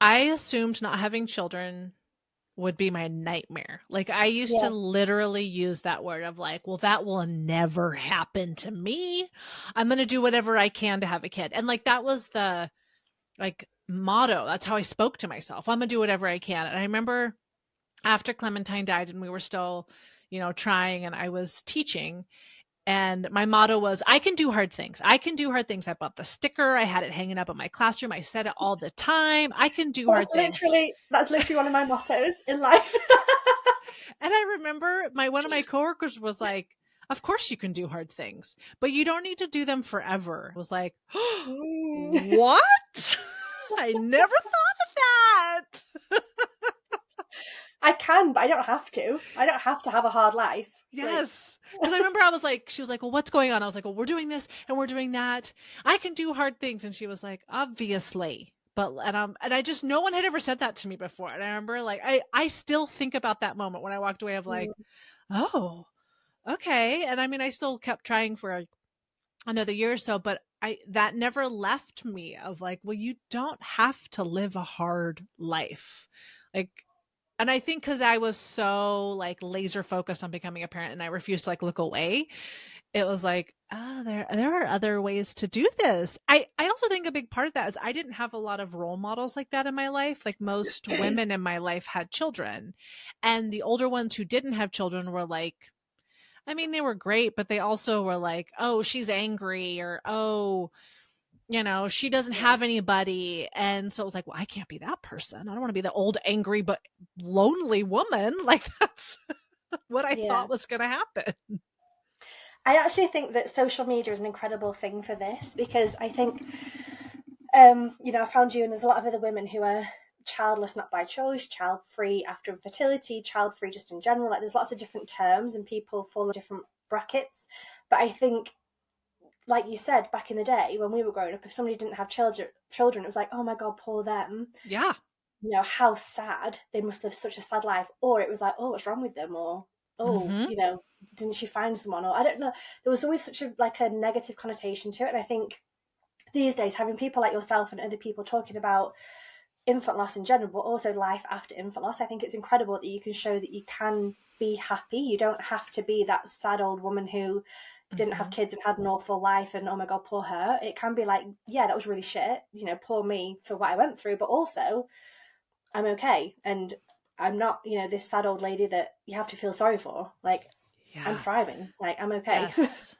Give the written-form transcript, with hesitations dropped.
I assumed not having children would be my nightmare. Like I used to Yeah. literally use that word of like, well, that will never happen to me. I'm going to do whatever I can to have a kid. And like that was the like motto. That's how I spoke to myself. I'm going to do whatever I can. And I remember after Clementine died and we were still, trying and I was teaching and my motto was, I can do hard things. I can do hard things. I bought the sticker. I had it hanging up in my classroom. I said it all the time. I can do hard things. That's literally one of my mottos in life. And I remember one of my coworkers was like, "Of course you can do hard things, but you don't need to do them forever." I was like, Mm. "What?" I never thought of that. I can, but I don't have to. I don't have to have a hard life. Like, Yes. Because I remember I was like, she was like, "Well, what's going on?" I was like, "Well, we're doing this and we're doing that. I can do hard things." And she was like, "Obviously." But and I just no one had ever said that to me before. And I remember like I still think about that moment when I walked away of like, mm, "Oh, okay." And I mean, I still kept trying for another year or so, but I that never left me of like, well, you don't have to live a hard life. Like and I think because I was so like laser focused on becoming a parent and I refused to like look away, it was like, ah, there are other ways to do this. I also think a big part of that is I didn't have a lot of role models like that in my life. Like most women in my life had children. And the older ones who didn't have children were like, I mean, they were great, but they also were like, oh, she's angry, or oh, she doesn't yeah, have anybody. And so it was like, well, I can't be that person. I don't want to be the old, angry, but lonely woman. Like, that's what I yeah. thought was going to happen. I actually think that social media is an incredible thing for this because I think, I found you and there's a lot of other women who are childless not by choice, child free after infertility, child free just in general. Like there's lots of different terms and people fall in different brackets. But I think, like you said, back in the day when we were growing up, if somebody didn't have children, it was like, oh my god, poor them. Yeah. How sad they must live such a sad life, or it was like, oh, what's wrong with them, or oh, Mm-hmm. didn't she find someone, or I don't know. There was always such a negative connotation to it, and I think these days having people like yourself and other people talking about infant loss in general, but also life after infant loss, I think it's incredible that you can show that you can be happy. You don't have to be that sad old woman who didn't have Mm-hmm. kids and had an awful life and oh my god, poor her. It can be like, yeah, that was really shit, poor me for what I went through, but also I'm okay. And I'm not, this sad old lady that you have to feel sorry for. Like, I'm Yeah. thriving. Like, I'm okay. Yes.